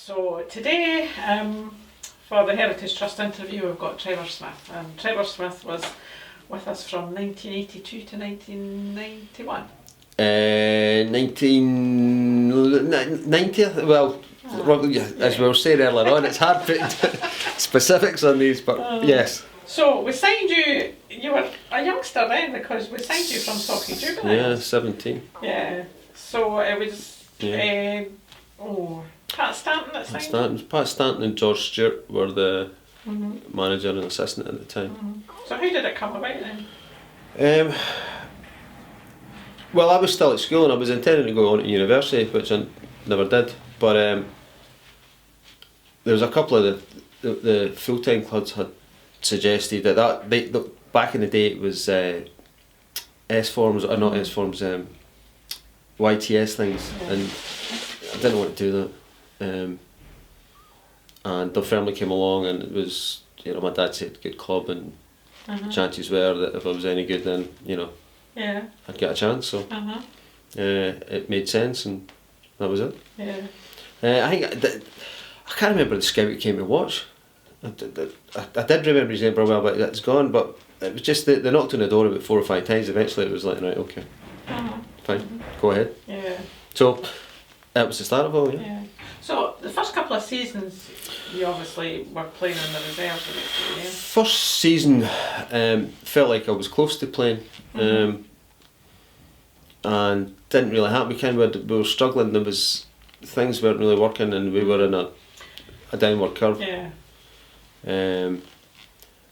So today, for the Heritage Trust interview, we've got Trevor Smith, and Trevor Smith was with us from 1982 to 1991. 1990, well, as we were saying earlier on, it's hard putting specifics on these, but yes. So we signed you, you were a youngster then, because we signed you from Sauchie Jubilee. Yeah, 17. Yeah, so it was, Pat Stanton that signed you? Pat Stanton and George Stewart were the manager and assistant at the time. So how did it come about then? Well, I was still at school and I was intending to go on to university, which I never did. But there was a couple of the full-time clubs had suggested that back in the day it was S-forms, or not S-forms, YTS things, and I didn't want to do that. And the family came along, and it was, my dad said good club, and chances were that if I was any good, then I'd get a chance. So it made sense, and that was it. Yeah. I think I can't remember the scout who came to watch. I did remember his name for a while, but it's gone. But it was just they knocked on the door about 4 or 5 times. Eventually, it was like, right, okay, fine, go ahead. Yeah. So that was the start of all. Yeah. So the first couple of seasons, you obviously were playing in the reserves. Yeah. First season, felt like I was close to playing, and didn't really happen. We were struggling. Things weren't really working, and we were in a downward curve. Yeah. There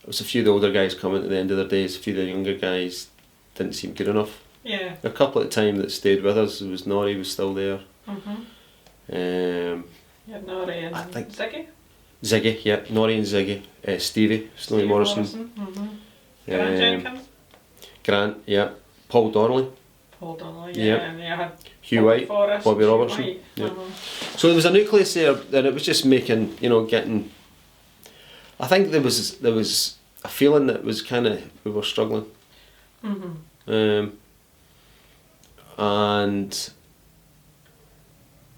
was a few of the older guys coming at the end of their days. A few of the younger guys didn't seem good enough. Yeah. A couple at the time that stayed with us. There was Norrie was still there. Yeah, Norrie and I think Ziggy. Ziggy, yeah, Norrie and Ziggy. Stevie Morrison. Grant Jenkins. Grant, yeah. Paul Donnelly. Yeah. And you had Hugh White, Forrest, Bobby Hugh Robertson. White. Yeah. So there was a nucleus there, and it was just making, getting. I think there was a feeling that was we were struggling. And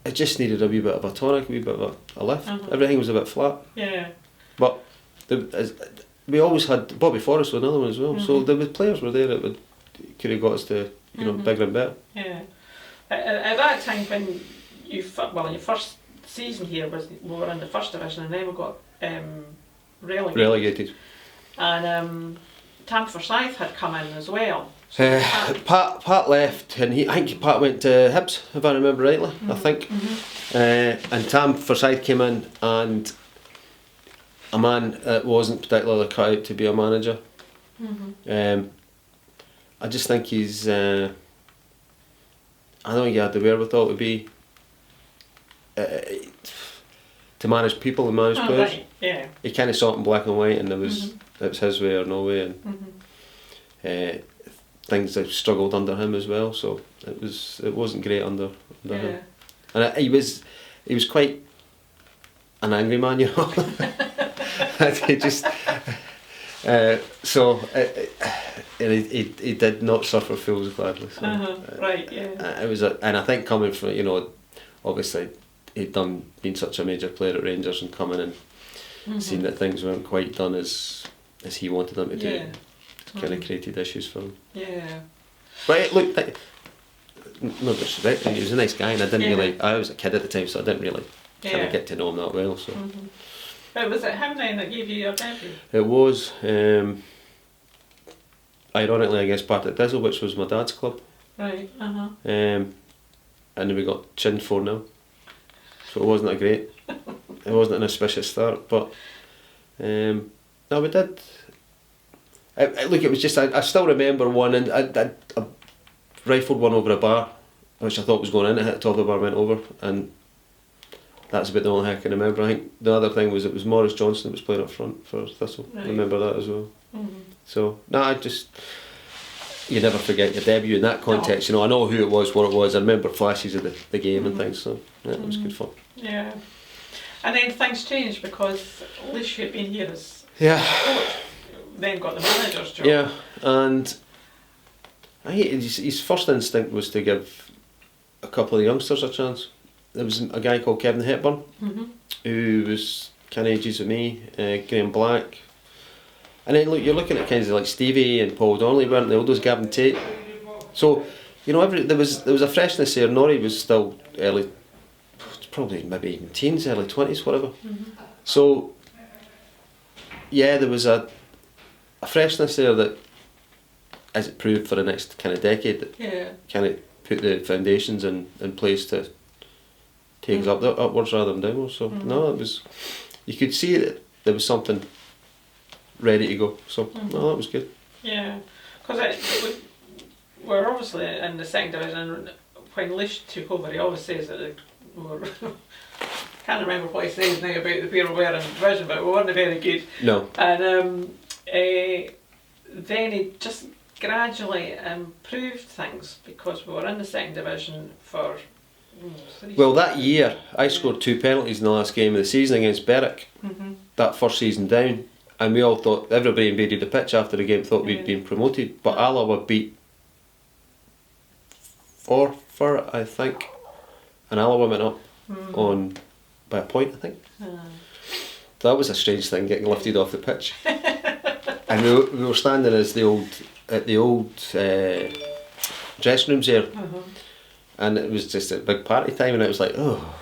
it just needed a wee bit of a tonic, a wee bit of a lift. Everything was a bit flat. Yeah. But we always had Bobby Forrest was another one as well. So there was players were there that could have got us to bigger and better. Yeah. At that time when your first season here we were in the first division, and then we got relegated. And Tam Forsyth had come in as well. So Pat left, and I think Pat went to Hibs, if I remember rightly. I think, and Tam Forsyth came in, and a man that wasn't particularly cut out to be a manager. I just think he's. I don't think he had the wherewithal to be. To manage people and manage players. Right. Yeah. He kind of saw it in black and white, and it was his way or no way, and things that struggled under him as well. So it wasn't great under him, and he was quite an angry man, He just he did not suffer fools gladly. So, right. Yeah. It was and I think coming from obviously. He'd been such a major player at Rangers, and coming and seeing that things weren't quite done as he wanted them to do, it kind of created issues for him. Yeah. But look, no disrespect, he was a nice guy, and I didn't really. I was a kid at the time, so I didn't really kind of get to know him that well. So. But was it him then that gave you your debut? It was, ironically, against Partick Thistle, which was my dad's club. Right. And then we got chinned 4-0. So it wasn't it wasn't an auspicious start, but no, we did. Look, it was just, I still remember one, and I rifled one over a bar, which I thought was going in, it hit the top of the bar, went over, and that's about the only thing I can remember. I think the other thing was it was Maurice Johnson that was playing up front for Thistle. Right. I remember that as well. So, you never forget your debut in that context. I know who it was, what it was. I remember flashes of the game and things. So it was good fun. Yeah, and then things changed because at least you'd been here as coach, then got the manager's job. Yeah, and I think his first instinct was to give a couple of youngsters a chance. There was a guy called Kevin Hepburn, who was kind of ages with me, Graham Black. And then look, you're looking at kinds of like Stevie and Paul Donnelly, weren't they? All those Gavin Tate. So, you know, there was a freshness there. Norrie was still early, probably maybe even teens, early 20s, whatever. Mm-hmm. So, yeah, there was a freshness there that, as it proved for the next kind of decade, that kind of put the foundations in place to take us upwards rather than downwards. So, no, it was, you could see that there was something ready to go. So, no, that was good. Yeah, because we're obviously in the second division, and when Leish took over, he always says that we were can't remember what he says now about the where we were in the division, but we weren't very good. No. And then he just gradually improved things because we were in the second division for. Well, that year I scored 2 penalties in the last game of the season against Berwick. That first season down, and we all thought, everybody invaded the pitch after the game, thought we'd been promoted, but Alloa beat Forfar, I think, and Alloa went up on by a point, I think. That was a strange thing, getting lifted off the pitch. And we were standing at the old dressing rooms there, and it was just a big party time, and it was like, oh,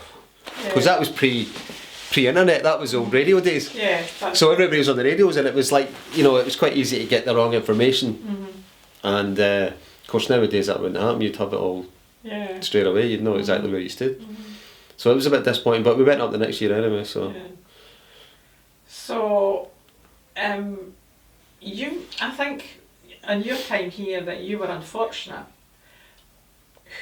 because that was pre-internet, that was old radio days. Yeah. So everybody was on the radios, and it was like, you know, it was quite easy to get the wrong information. And of course nowadays that wouldn't happen, you'd have it all straight away, you'd know exactly where you stood. So it was a bit disappointing, but we went up the next year anyway, so. Yeah. So, I think in your time here that you were unfortunate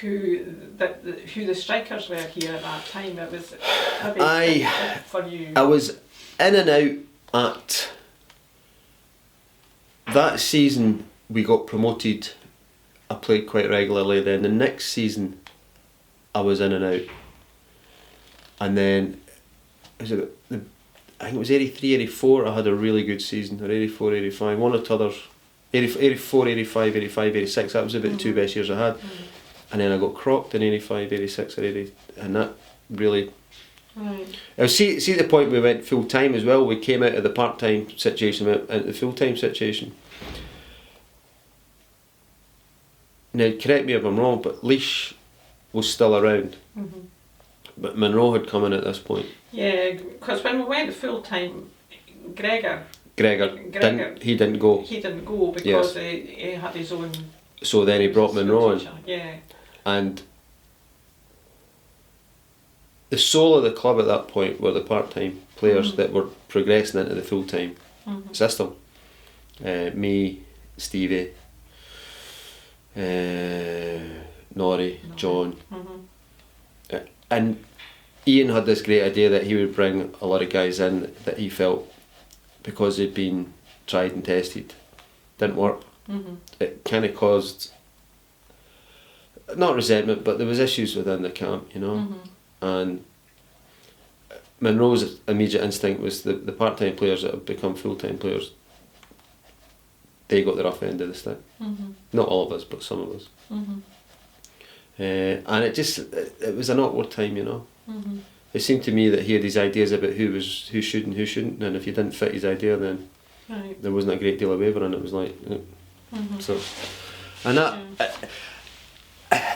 who the strikers were here at that time. It was maybe for you. I was in and out at that season. We got promoted. I played quite regularly. Then the next season, I was in and out. And then, I think it was 83, 84, I had a really good season, or 84, 85, one or two others. 84, 85, 85, 86, that was about the 2 best years I had. And then I got crocked in 85, 86 or 80, and that really... Right. See the point we went full time as well, we came out of the part-time situation, went into the full-time situation. Now, correct me if I'm wrong, but Leish was still around. But Monroe had come in at this point. Yeah, because when we went full-time, Gregor didn't go. He didn't go because he had his own... So then he brought Monroe in. Yeah. And the soul of the club at that point were the part-time players that were progressing into the full-time system. Me, Stevie, Norrie, John. And Ian had this great idea that he would bring a lot of guys in that he felt, because they'd been tried and tested, didn't work. It kind of caused, not resentment, but there was issues within the camp, you know. And Monroe's immediate instinct was the part-time players that have become full-time players, they got the rough end of the stick. Not all of us, but some of us. And it was an awkward time, you know. It seemed to me that he had these ideas about who should and who shouldn't, and if you didn't fit his idea, then there wasn't a great deal of wavering. It was like, so, and that.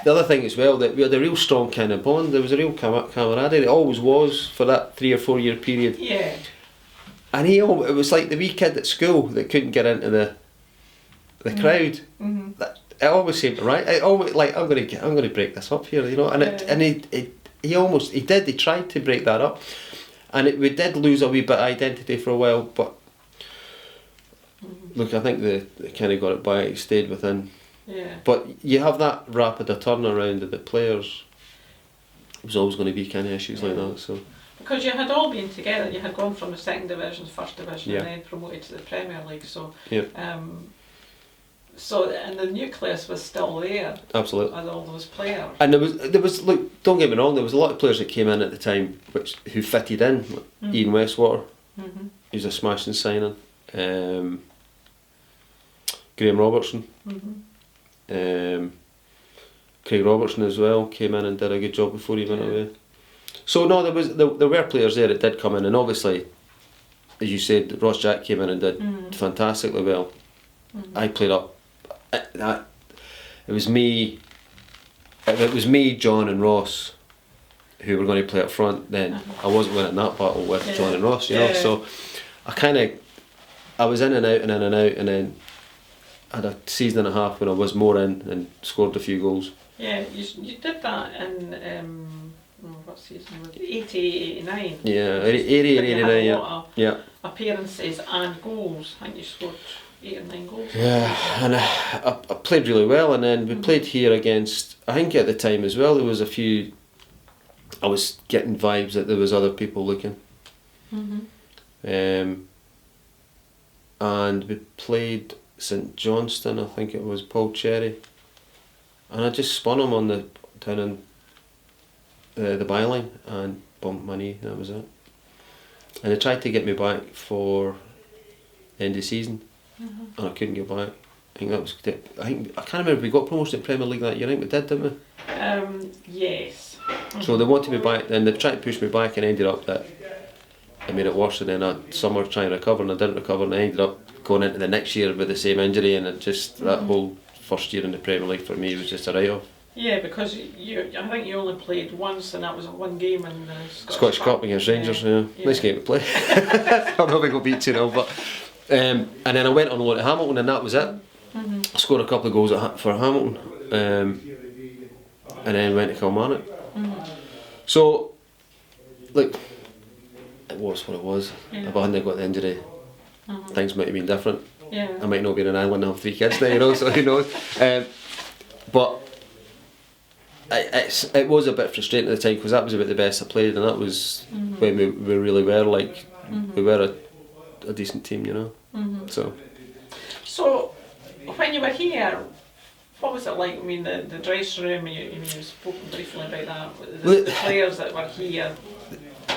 The other thing as well, that we had a real strong kind of bond. There was a real camaraderie. It always was for that 3 or 4 year period. Yeah. And it was like the wee kid at school that couldn't get into the crowd. It always seemed right. It always like I'm going to break this up here, you know. And he tried to break that up, and we did lose a wee bit of identity for a while. But look, I think they kind of got it back. It stayed within. Yeah. But you have that rapid a turnaround of the players. There's always going to be kind of issues like that. So. Because you had all been together, you had gone from the second division to first division, and then promoted to the Premier League. So. So and the nucleus was still there. Absolutely. With all those players. And there was look, don't get me wrong, there was a lot of players that came in at the time who fitted in. Like Ian Westwater, he was a smashing signing. Graham Robertson. Craig Robertson as well came in and did a good job before he went away. So no, there were players there that did come in, and obviously, as you said, Ross Jack came in and did fantastically well. I played up. It was me. If it was me, John, and Ross who were going to play up front, then I wasn't winning that battle with John and Ross. You know, so I was in and out and in and out, and then I had a season and a half when I was more in and scored a few goals. Yeah, you did that in what season was it? 80-89. Yeah, 80 and 89. Yeah. Appearances and goals. I think you scored 8 or 9 goals. Yeah, and I played really well, and then we played here against. I think at the time as well there was a few. I was getting vibes that there was other people looking. And we played St Johnston. I think it was Paul Cherry, and I just spun him on the down in the byline and bumped my knee. That was it. And they tried to get me back for the end of the season, and I couldn't get back. I think that was. I can't remember if we got promoted to the Premier League that year. I think we did, didn't we? Yes. So they wanted me back, and they tried to push me back, and ended up that I made it worse. And then I summer trying to recover, and I didn't recover, and I ended up going into the next year with the same injury, and it just that whole first year in the Premier League for me was just a write-off. Yeah, because I think you only played once, and that was one game in the Scottish Cup against Rangers. Yeah. Nice game to play. I don't know if we got beat 2-0, but and then I went on loan to Hamilton, and that was it. I scored a couple of goals for Hamilton, and then went to Kilmarnock. So, look, it was what it was. If I hadn't got the injury, things might have been different. Yeah. I might not be in an island and have 3 kids now, you know, so who knows. But it was a bit frustrating at the time, because that was about the best I played, and that was when we really were like, we were a decent team, you know. So, when you were here, what was it like? I mean, the dressing room, you've spoken briefly about that. The players that were here,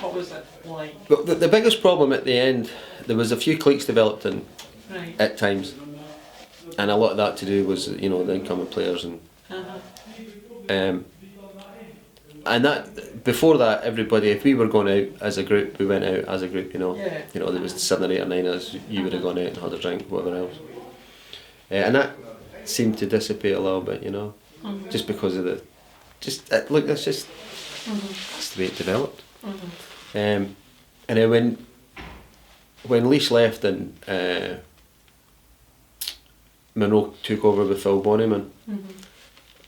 what was it like? But the biggest problem at the end, there was a few cliques developed in at times, and a lot of that to do was, you know, the incoming players and and that before that, everybody, if we were going out as a group, we went out as a group, you know. You know, there was 7 or 8 or 9 of us. You would have gone out and had a drink, whatever else, and that seemed to dissipate a little bit, you know, just because of look, that's just that's the way it developed. And then when Leash left and Monroe took over with Phil Bonnyman,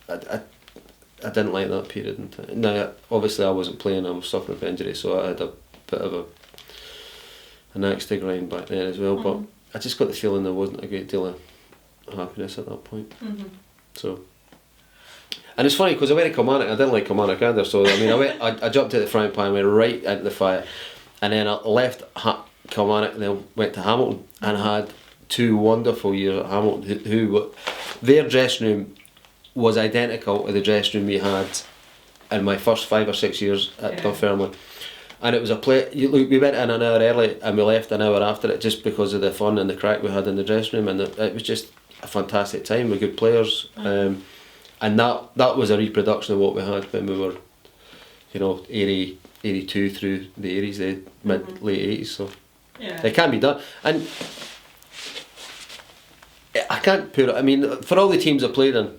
I didn't like that period. And now, obviously, I wasn't playing. I was suffering from injury, so I had a bit of an axe to grind back then as well. But I just got the feeling there wasn't a great deal of happiness at that point. So, and it's funny because I went to Kilmarnock. I didn't like Kilmarnock either. So I mean, I jumped at the frying pan, went right into the fire, and then I left Kilmarnock and then went to Hamilton and had 2 wonderful years at Hamilton. Who their dressing room was identical to the dressing room we had in my first 5 or 6 years at Dunfermline. And it was we went in an hour early and we left an hour after it, just because of the fun and the crack we had in the dressing room, and it was just a fantastic time with good players. And that was a reproduction of what we had when we were, you know, 82 through the 80s, the late 80s. So it can be done. And I can't put it, I mean, for all the teams I played in,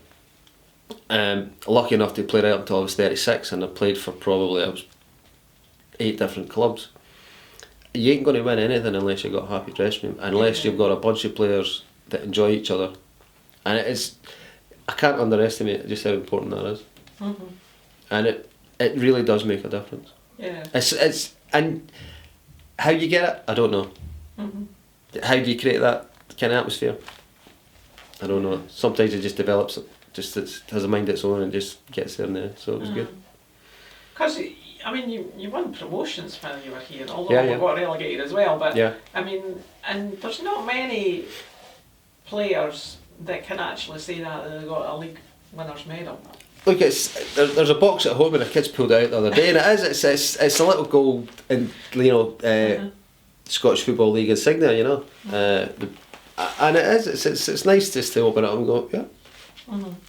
lucky enough to play right up until I was 36, and I played for probably 8 different clubs. You ain't going to win anything unless you've got a happy dressing room, unless you've got a bunch of players that enjoy each other. And I can't underestimate just how important that is. And it really does make a difference. It's and how you get it, I don't know. How do you create that kind of atmosphere? I don't know. Sometimes it just develops. Just has a mind of its own and just gets there and there. So it was good. Because I mean, you won promotions when you were here, although we got relegated as well. But I mean, and there's not many players that can actually say that they got a league winners medal. Look, there's a box at home and the kids pulled it out the other day, and it's a little gold in, you know, Scottish Football League insignia, you know, and it is. It's nice just to open it up and go,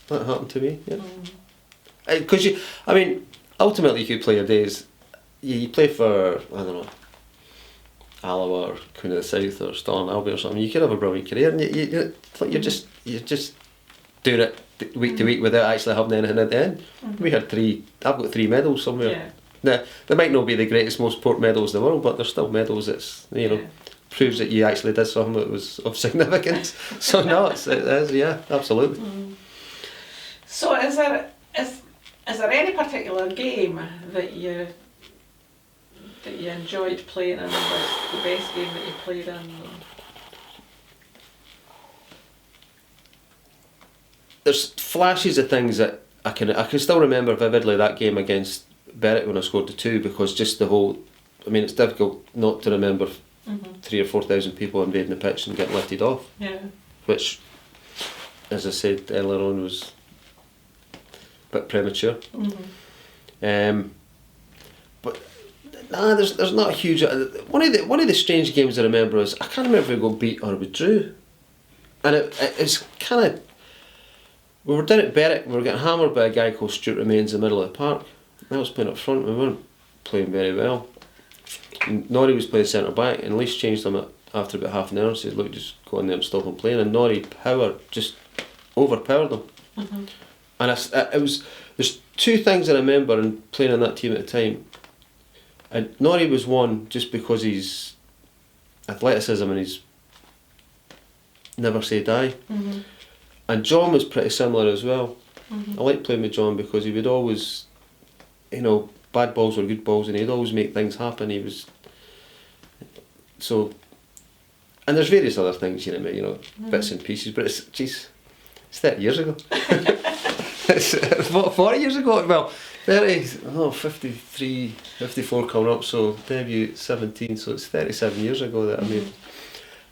that happened to me, because I mean, ultimately you could play your days you play for, I don't know, Alloa or Queen of the South or Stirling Albion or something, you could have a brilliant career, and you're just doing it week to week without actually having anything at the end. We had I've got 3 medals somewhere. Yeah. Now, they might not be the greatest, most important medals in the world, but they're still medals. It's, proves that you actually did something that was of significance. So no, it is, yeah, absolutely. So is there any particular game that you enjoyed playing in, or was the best game that you played in? There's flashes of things that I can still remember vividly, that game against Berwick when I scored the 2, because just the whole, I mean, it's difficult not to remember 3,000 or 4,000 people invading the pitch and getting lifted off. Yeah. Which, as I said earlier on, was a bit premature. But nah, there's not a huge. One of the strange games I remember is, I can't remember if we got beat or we drew, and it's kind of. We were down at Berwick, we were getting hammered by a guy called Stuart Remains in the middle of the park. I was playing up front, we weren't playing very well. And Norrie was playing centre back, and Leach changed him after about half an hour and said, look, just go in there and stop him playing. And Norrie just overpowered him. And there's 2 things I remember in playing in that team at the time. And Norrie was one just because his athleticism and his never say die. And John was pretty similar as well. I liked playing with John because he would always, bad balls were good balls, and he'd always make things happen. He was so, and there's various other things, bits and pieces. But it's 30 years ago. It's 40 years ago. Well, 53, 54 coming up. So debut 17. So it's 37 years ago that I made,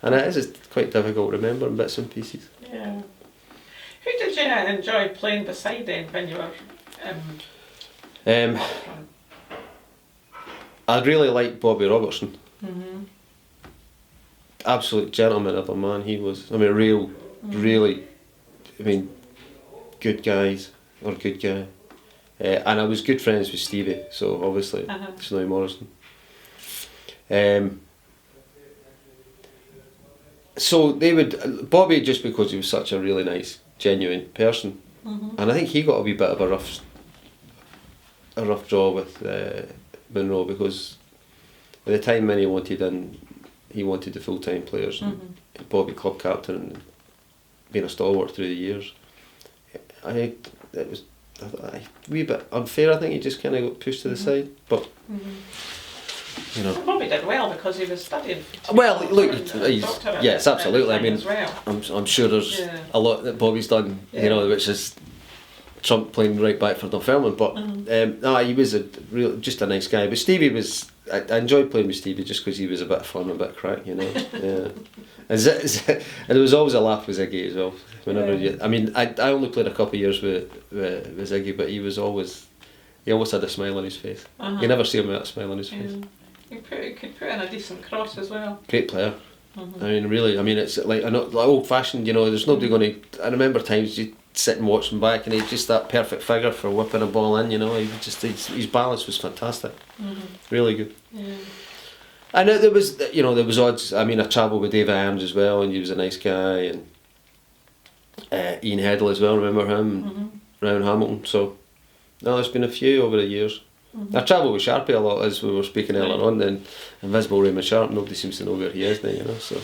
and it is quite difficult to remember in bits and pieces. Yeah. Who did you enjoy playing beside then when you were? I really liked Bobby Robertson. Absolute gentleman of a man he was. I mean, really, good guy. And I was good friends with Stevie, so obviously Snowy Morrison. So they would, Bobby, just because he was such a really nice, genuine person, and I think he got a wee bit of a rough draw with Monroe, because by the time Minnie wanted in, he wanted the full-time players, and Bobby club captain and being a stalwart through the years. It was a wee bit unfair. I think he just kind of got pushed to the side, but Bobby did well because he was studying. Well, look, yes, absolutely. I mean, well. I'm sure there's a lot that Bobby's done, which is Trump playing right back for Dunfermline. But he was just a nice guy. But Stevie was, I enjoyed playing with Stevie just because he was a bit of fun, a bit of crack, Yeah. And there was always a laugh with Ziggy as well. Whenever I only played a couple of years with Ziggy, but he always had a smile on his face. You never see him without a smile on his face. He could put in a decent cross as well. Great player. I mean, really. I mean, it's like old fashioned. There's nobody going to. I remember times you sit and watch him back, and he's just that perfect figure for whipping a ball in. He his balance was fantastic. Really good. Yeah. And there was odds. I mean, I travelled with David Irons as well, and he was a nice guy, and Ian Heddle as well. Remember him? Round Hamilton. So, no, there's been a few over the years. I travel with Sharpie a lot, as we were speaking earlier on. Then Invisible Raymond Sharp, nobody seems to know where he is now, So,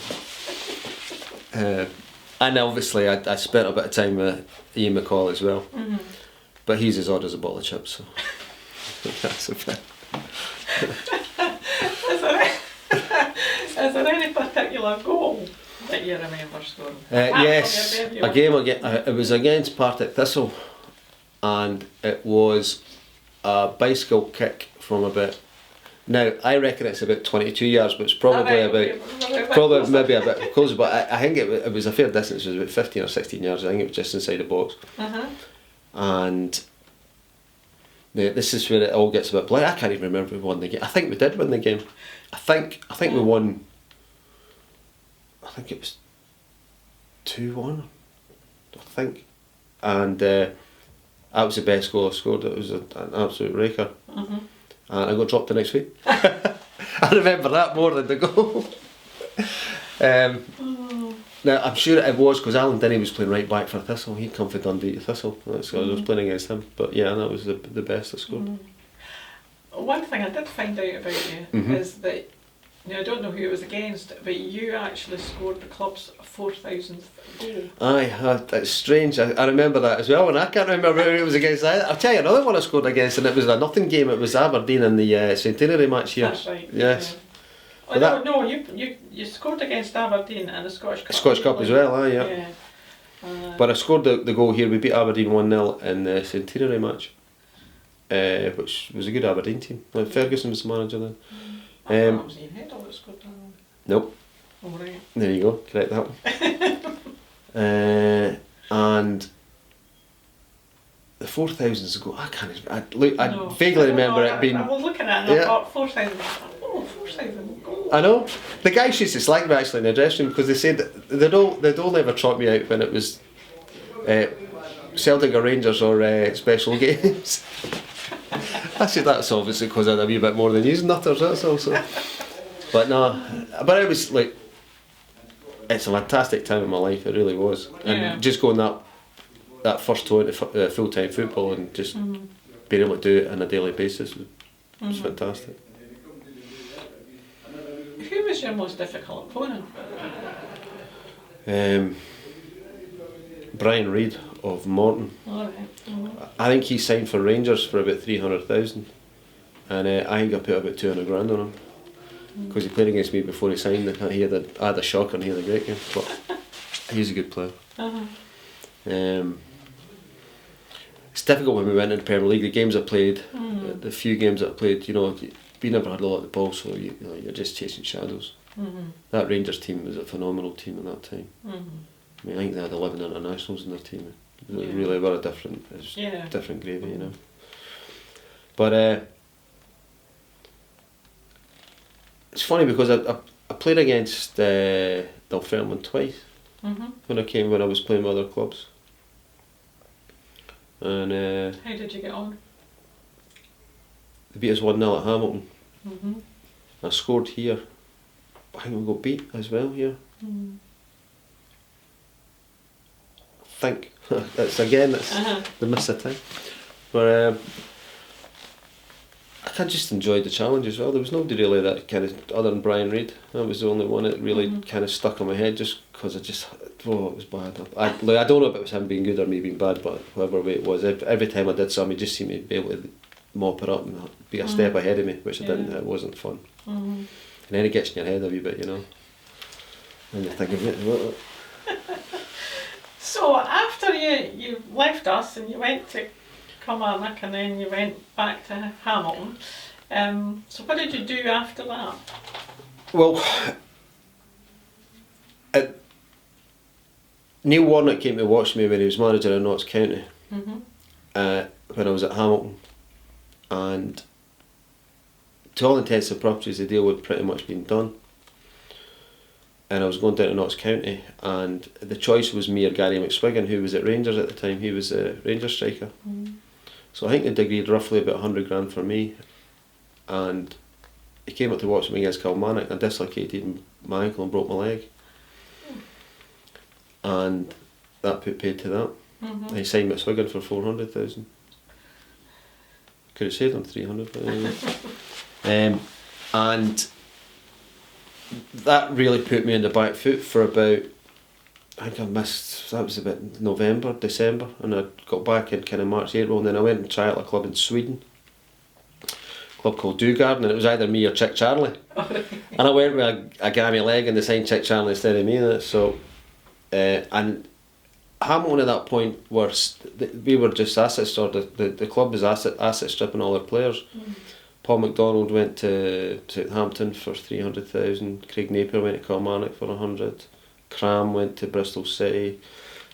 and obviously I spent a bit of time with Ian McCall as well, but he's as odd as a bottle of chips. So that's a bit. Is there any particular goal that you remember scoring? Yes, a game it was against Partick Thistle, and it was a bicycle kick from about. Now I reckon it's about 22 yards, but it's probably maybe a bit closer. But I think it was a fair distance. It was about 15 or 16 yards. I think it was just inside the box. And this is where it all gets a bit blurry. I can't even remember if we won the game. I think we did win the game. I think we won. I think it was 2-1. I think, and that was the best goal I scored. It was an absolute raker. and I got dropped the next week. I remember that more than the goal. Now I'm sure it was because Alan Denny was playing right back for Thistle. He'd come for Dundee to Thistle, so I was playing against him. But yeah, that was the best I scored. One thing I did find out about you is that, I don't know who it was against, but you actually scored the club's 4,000th goal. Aye, it's strange. I remember that as well, and I can't remember who it was against. I'll tell you another one I scored against, and it was a nothing game. It was Aberdeen in the centenary match here. That's right. Yes. Yeah. Oh, no, you scored against Aberdeen in the Scottish Cup. Scottish Cup as well, aye, yeah. But I scored the goal here. We beat Aberdeen 1-0 in the centenary match, which was a good Aberdeen team. Ferguson was the manager then. I thought it was Ian Heddle that scored that one. Nope. Oh, right. There you go, correct that one. And the 4,000s goal, I can't even, I vaguely remember it being... I was looking at it and I thought 4,000, 4,000 goals. I know. The guys used to slag me actually in the dressing room because they said that they'd all never trot me out when it was Celtic or Rangers or special games. I said that's obviously because I had a wee bit more than you nutters, that's also. But no, but it was like, it's a fantastic time in my life, it really was. And just going that first toe into full-time football and just being able to do it on a daily basis was fantastic. Who was your most difficult opponent? Brian Reid of Morton. Alright. I think he signed for Rangers for about 300,000, and I think I put about 200 grand on him because he played against me before he signed. I had a shocker and he had a great game, but he's a good player. It's difficult when we went into the Premier League. The games I played, the few games that I played, we never had a lot of the ball, so you're just chasing shadows. That Rangers team was a phenomenal team at that time. I mean, I think they had 11 internationals in their team. They really were a different gravy, But it's funny because I played against Dunfermline twice when I was playing with other clubs. And how did you get on? They beat us 1-0 at Hamilton. I scored here. I think we got beat as well here. I think that's the miss of time. But I just enjoyed the challenge as well. There was nobody really that kind of, other than Brian Reid. That was the only one that really kind of stuck in my head just because it was bad. I don't know if it was him being good or me being bad, but whatever way it was, every time I did something, he just seemed to be able to mop it up and be a step ahead of me, which I didn't. It wasn't fun. And then it gets in your head a wee bit, And you think of it. So after you left us and you went to Kilmarnock and then you went back to Hamilton, so what did you do after that? Well, Neil Warnock came to watch me when he was manager in Notts County when I was at Hamilton, and to all intents and purposes the deal had pretty much been done. And I was going down to Notts County, and the choice was me or Gary McSwiggan, who was at Rangers at the time. He was a Rangers striker. So I think they agreed roughly about 100 grand for me. And he came up to watch me against Kilmarnock. I dislocated my ankle and broke my leg. And that put paid to that. And he signed McSwiggan for 400,000. Could have saved him 300,000. And that really put me on the back foot for about, I think that was about November, December, and I got back in kind of March, April, and then I went and tried at a club in Sweden, a club called Djurgården, and it was either me or Chick Charlie. And I went with a gammy leg and they signed Chick Charlie instead of me, so, and Hamilton at that point we were just asset store, the club was asset stripping all their players. Paul McDonald went to Southampton for 300,000. Craig Napier went to Kilmarnock for 100. Cram went to Bristol City.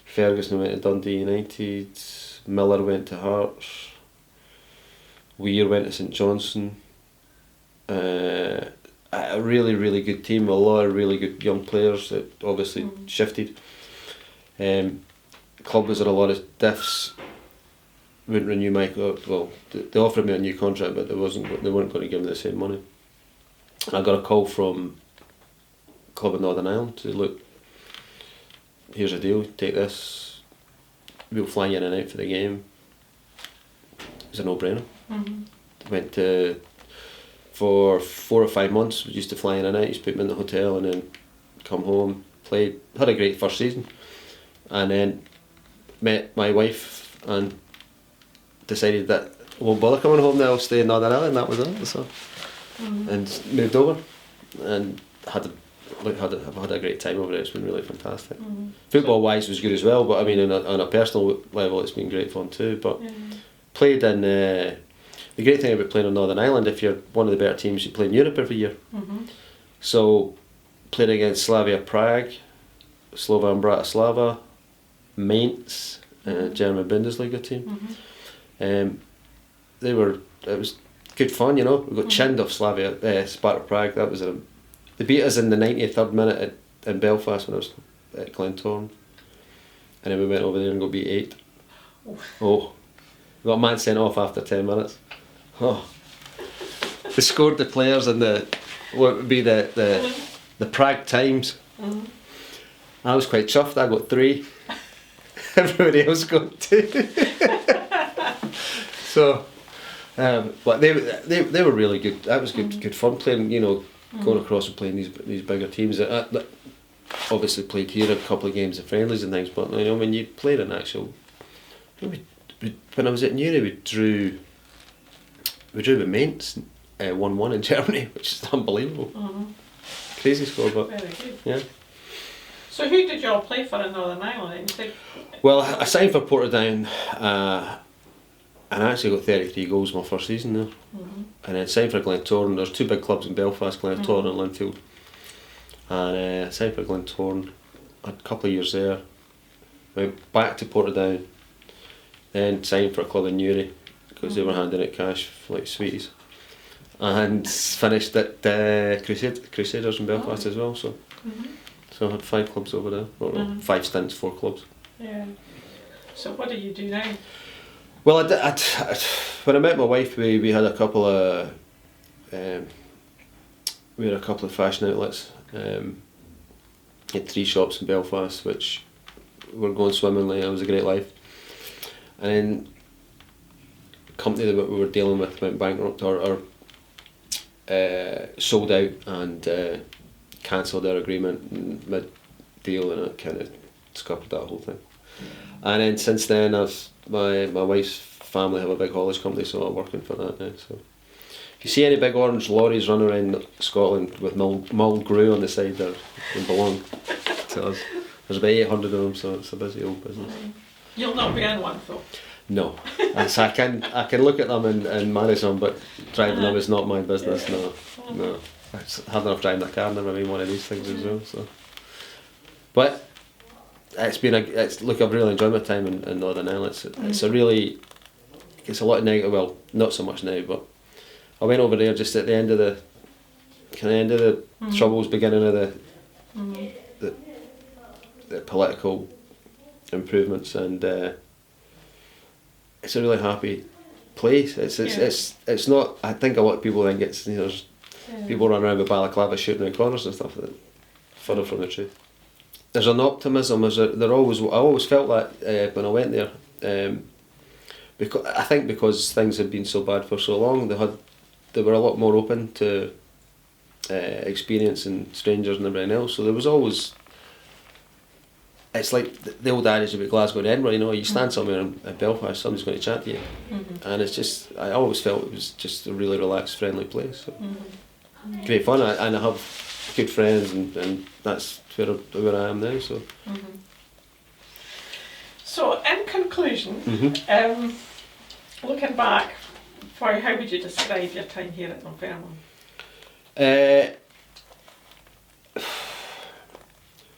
Ferguson went to Dundee United. Miller went to Hearts. Weir went to St Johnstone. A really, really good team. A lot of really good young players that obviously shifted. Club was in a lot of diffs. wouldn't renew my well. They offered me a new contract, but they weren't going to give me the same money. And I got a call from a club in Northern Ireland to look. Here's a deal. Take this. We'll fly you in and out for the game. It was a no-brainer. Went to for 4 or 5 months. We used to fly in and out. Used to put me in the hotel and then come home. Played. Had a great first season, and then met my wife and decided that I won't bother coming home now. I'll stay in Northern Ireland. That was it. So, and moved over, and had a great time over there. It's been really fantastic. Football wise was good as well, but I mean on a personal level it's been great fun too. But played in the great thing about playing on Northern Ireland, if you're one of the better teams, you play in Europe every year. So played against Slavia Prague, Slovan Bratislava, Mainz, German Bundesliga team. It was good fun, you know. We got chinned off Sparta Prague. That was they beat us in the 93rd minute in Belfast when I was at Glentoran, and then we went over there and got beat 8. Oh, we got a man sent off after 10 minutes. Oh, they scored the players in what would be the Prague Times. I was quite chuffed. I got 3. Everybody else got 2. So, but they were really good. That was good fun playing. You know, going across and playing these bigger teams. I obviously played here a couple of games of friendlies and things. But you know, when you played an actual, when I was at Newry, we drew with Mainz 1-1 in Germany, which is unbelievable. Crazy score, but very good. Yeah. So who did you all play for in Northern Ireland? Well, I signed for Portadown, and I actually got 33 goals my first season there. And then signed for Glentoran. There's 2 big clubs in Belfast, Glentoran and Linfield. And I signed for Glentoran, had a couple of years there. Went back to Portadown, then signed for a club in Newry because they were handing out cash like sweeties. And finished at Crusaders in Belfast as well. So I had 5 clubs over there, or 5 stints, 4 clubs. Yeah. So what do you do now? Well, when I met my wife, we had a couple of fashion outlets. We had 3 shops in Belfast, which were going swimmingly. It was a great life. And then the company that we were dealing with went bankrupt or sold out and cancelled their agreement mid deal, and it kind of scuppered that whole thing. And then since then, my wife's family have a big haulage company, so I'm working for that now. So if you see any big orange lorries running around Scotland with mulled grue on the side, they belong to us. There's about 800 of them, so it's a busy old business. You'll not be in one though. No, so I can look at them and manage them, but driving them is not my business. No. I have enough driving a car, never been one of these things as well. So, but I've really enjoyed my time in Northern Ireland. It's a lot of negative. Well, not so much now, but I went over there just at the end of the troubles, beginning of the political improvements, and it's a really happy place. It's not. I think a lot of people think it's there's people run around with balaclava shooting around corners and stuff. That further from the truth. There's an optimism. I always felt that when I went there, because things had been so bad for so long, they were a lot more open to experiencing strangers and everything else. So there was always. It's like the old adage about Glasgow and Edinburgh. You know, you stand somewhere in Belfast, somebody's going to chat to you, and it's just. I always felt it was just a really relaxed, friendly place. So. Great fun, and I have good friends, and that's where I am now. So. So, in conclusion, looking back, how would you describe your time here at Dunfermline?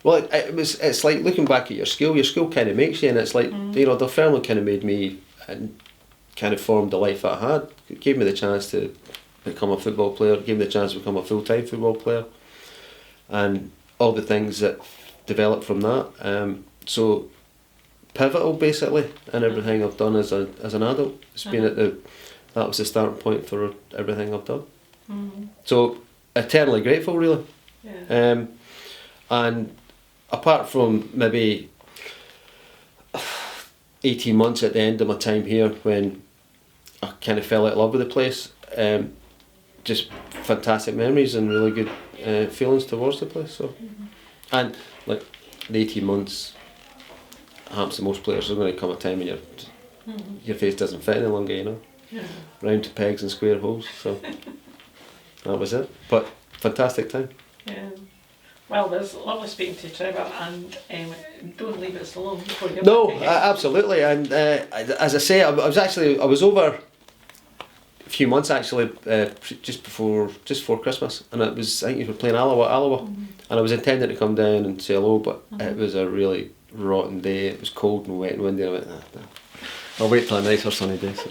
Well, it's like looking back at your school kind of makes you, and it's like Dunfermline kind of made me and kind of formed the life that I had. It gave me the chance to become a football player, gave me the chance to become a full-time football player, and all the things that developed from that. So pivotal basically in everything I've done as an adult. It's been that was the starting point for everything I've done. So eternally grateful, really. Yeah. And apart from maybe 18 months at the end of my time here when I kind of fell out of love with the place, just fantastic memories and really good feelings towards the place. So, and like the 18 months happens to most players, there's going to come a time when your face doesn't fit any longer, you know. Yeah. Round pegs and square holes. So that was it. But fantastic time. Yeah. Well, there's lovely speaking to you, Trevor, and don't leave us alone before you. No, absolutely. And as I say, I was over a few months actually, just before Christmas, and I think you were playing Alloa, and I was intending to come down and say hello, but it was a really rotten day. It was cold and wet and windy, and I went, nah. I'll wait till a nicer sunny day. So.